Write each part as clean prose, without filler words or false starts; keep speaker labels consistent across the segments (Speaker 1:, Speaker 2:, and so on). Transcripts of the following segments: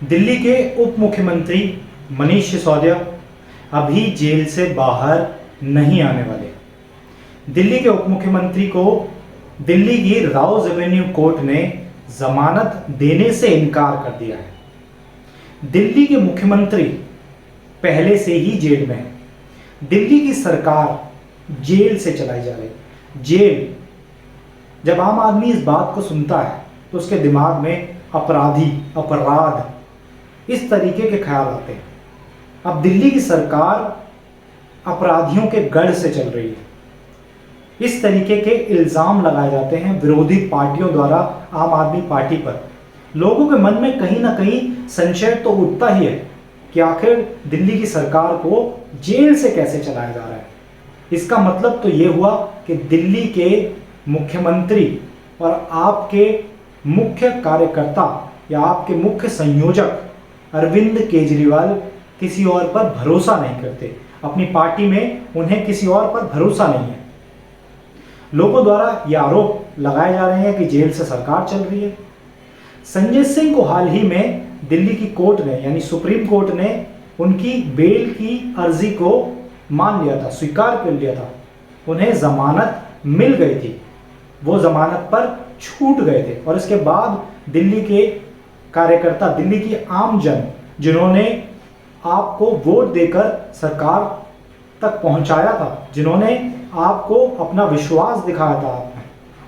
Speaker 1: दिल्ली के उप मुख्यमंत्री मनीष सिसोदिया अभी जेल से बाहर नहीं आने वाले। दिल्ली के उप मुख्यमंत्री को दिल्ली की राउज एवेन्यू कोर्ट ने जमानत देने से इनकार कर दिया है। दिल्ली के मुख्यमंत्री पहले से ही जेल में है। दिल्ली की सरकार जेल से चलाई जा रही। जेल, जब आम आदमी इस बात को सुनता है तो उसके दिमाग में अपराधी, अपराध, इस तरीके के ख्याल आते हैं। अब दिल्ली की सरकार अपराधियों के गढ़ से चल रही है। इस तरीके के इल्ज़ाम लगाए जाते हैं विरोधी पार्टियों द्वारा आम आदमी पार्टी पर। लोगों के मन में कहीं ना कहीं संशय तो उठता ही है कि आखिर दिल्ली की सरकार को जेल से कैसे चलाया जा रहा है। इसका मतलब तो ये हुआ कि दिल्ली के मुख्यमंत्री और आपके मुख्य कार्यकर्ता या आपके मुख्य संयोजक अरविंद केजरीवाल किसी और पर भरोसा नहीं करते। अपनी पार्टी में उन्हें किसी और पर भरोसा नहीं है। लोगों द्वारा ये आरोप लगाए जा रहे हैं कि जेल से सरकार चल रही है। संजय सिंह को हाल ही में दिल्ली की कोर्ट ने, यानी सुप्रीम कोर्ट ने उनकी बेल की अर्जी को मान लिया था, स्वीकार कर लिया था। उन्हें जमानत मिल गई थी, वो जमानत पर छूट गए थे। और इसके बाद दिल्ली के कार्यकर्ता, दिल्ली की आम जन, जिन्होंने आपको वोट देकर सरकार तक पहुंचाया था, जिन्होंने आपको अपना विश्वास दिखाया था आप में,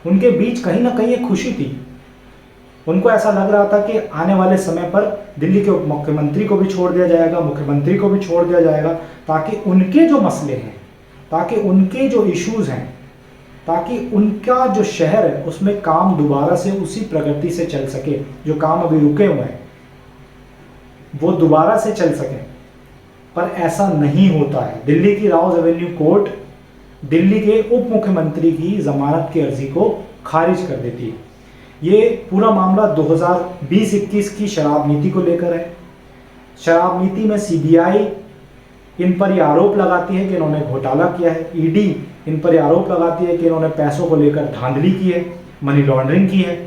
Speaker 1: उनके बीच कहीं ना कहीं एक खुशी थी। उनको ऐसा लग रहा था कि आने वाले समय पर दिल्ली के उप मुख्यमंत्री को भी छोड़ दिया जाएगा, मुख्यमंत्री को भी छोड़ दिया जाएगा, ताकि उनके जो मसले हैं, ताकि उनके जो इश्यूज हैं, ताकि उनका जो शहर है उसमें काम दोबारा से उसी प्रगति से चल सके। जो काम अभी रुके हुए हैं वो दोबारा से चल सके। पर ऐसा नहीं होता है। दिल्ली की राउज एवेन्यू कोर्ट दिल्ली के उप मुख्यमंत्री की जमानत की अर्जी को खारिज कर देती है। ये पूरा मामला 2020-21 की शराब नीति को लेकर है। शराब नीति में सीबीआई इन पर यह आरोप लगाती है कि इन्होंने घोटाला किया है। ईडी इन पर यह आरोप लगाती है कि इन्होंने पैसों को लेकर धांधली की है, मनी लॉन्ड्रिंग की है।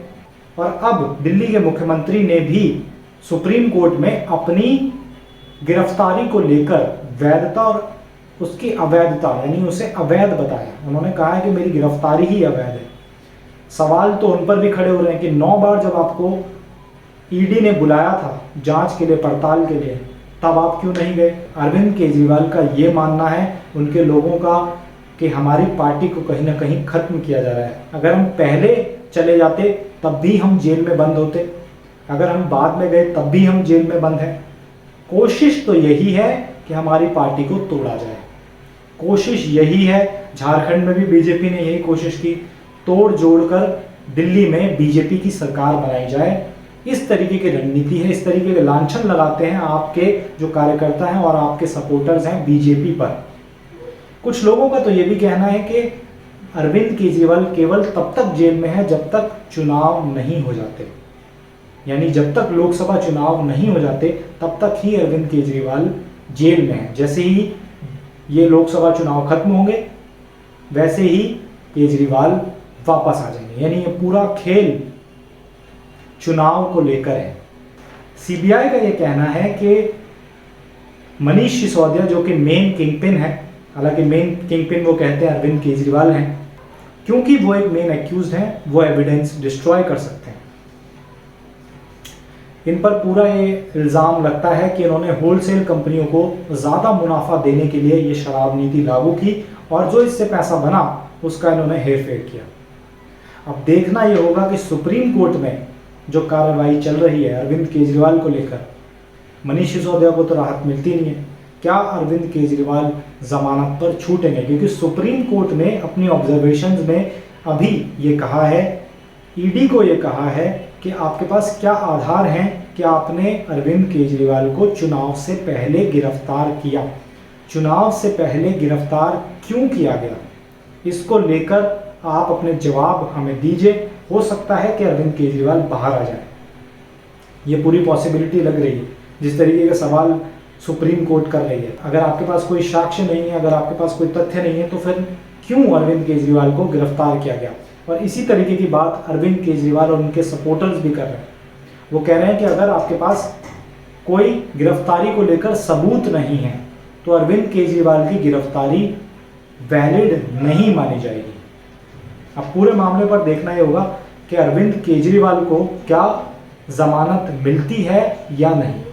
Speaker 1: और अब दिल्ली के मुख्यमंत्री ने भी सुप्रीम कोर्ट में अपनी गिरफ्तारी को लेकर वैधता और उसकी अवैधता, यानी उसे अवैध बताया। उन्होंने कहा है कि मेरी गिरफ्तारी ही अवैध है। सवाल तो उन पर भी खड़े हो रहे हैं कि 9 बार जब आपको ईडी ने बुलाया था जांच के लिए, पड़ताल के लिए, तब आप क्यों नहीं गए? अरविंद केजरीवाल का ये मानना है, उनके लोगों का, कि हमारी पार्टी को कहीं ना कहीं खत्म किया जा रहा है। अगर हम पहले चले जाते तब भी हम जेल में बंद होते, अगर हम बाद में गए तब भी हम जेल में बंद हैं। कोशिश तो यही है कि हमारी पार्टी को तोड़ा जाए। कोशिश यही है। झारखंड में भी बीजेपी ने यही कोशिश की, तोड़ जोड़कर दिल्ली में बीजेपी की सरकार बनाई जाए। इस तरीके की रणनीति है। इस तरीके के लांछन लगाते हैं आपके जो कार्यकर्ता हैं और आपके सपोर्टर्स हैं बीजेपी पर। कुछ लोगों का तो ये भी कहना है कि अरविंद केजरीवाल केवल तब तक जेल में है जब तक चुनाव नहीं हो जाते, यानी जब तक लोकसभा चुनाव नहीं हो जाते तब तक ही अरविंद केजरीवाल जेल में है। जैसे ही ये लोकसभा चुनाव खत्म होंगे वैसे ही केजरीवाल वापस आ जाएंगे। यानी ये पूरा खेल चुनाव को लेकर है। सीबीआई का ये कहना है कि मनीष सिसोदिया, जो कि मेन किंगपिन है, हालांकि मेन किंगपिन वो कहते हैं अरविंद केजरीवाल हैं, क्योंकि वो एक मेन एक्यूज्ड हैं, वो एविडेंस डिस्ट्रॉय कर सकते हैं। इन पर पूरा ये इल्ज़ाम लगता है कि इन्होंने होलसेल कंपनियों को ज़्यादा मुनाफा देने के लिए ये शराब नीति लागू की और जो इससे पैसा बना उसका इन्होंने हेरफेर किया। अब देखना ये होगा कि सुप्रीम कोर्ट में जो कार्रवाई चल रही है अरविंद केजरीवाल को लेकर, मनीष सिसोदिया को तो राहत मिलती नहीं है, क्या अरविंद केजरीवाल जमानत पर छूटेंगे? क्योंकि सुप्रीम कोर्ट ने अपनी ऑब्जर्वेशंस में अभी ये कहा है, ईडी को ये कहा है कि आपके पास क्या आधार हैं कि आपने अरविंद केजरीवाल को चुनाव से पहले गिरफ्तार किया। चुनाव से पहले गिरफ्तार क्यों किया गया, इसको लेकर आप अपने जवाब हमें दीजिए। हो सकता है कि अरविंद केजरीवाल बाहर आ जाए, ये पूरी पॉसिबिलिटी लग रही है। जिस तरीके के सवाल सुप्रीम कोर्ट कर रही है, अगर आपके पास कोई साक्ष्य नहीं है, अगर आपके पास कोई तथ्य नहीं है, तो फिर क्यों अरविंद केजरीवाल को गिरफ्तार किया गया? और इसी तरीके की बात अरविंद केजरीवाल और उनके सपोर्टर्स भी कर रहे हैं। वो कह रहे हैं कि अगर आपके पास कोई गिरफ्तारी को लेकर सबूत नहीं है तो अरविंद केजरीवाल की गिरफ्तारी वैलिड नहीं मानी जाएगी। अब पूरे मामले पर देखना ये होगा कि अरविंद केजरीवाल को क्या जमानत मिलती है या नहीं।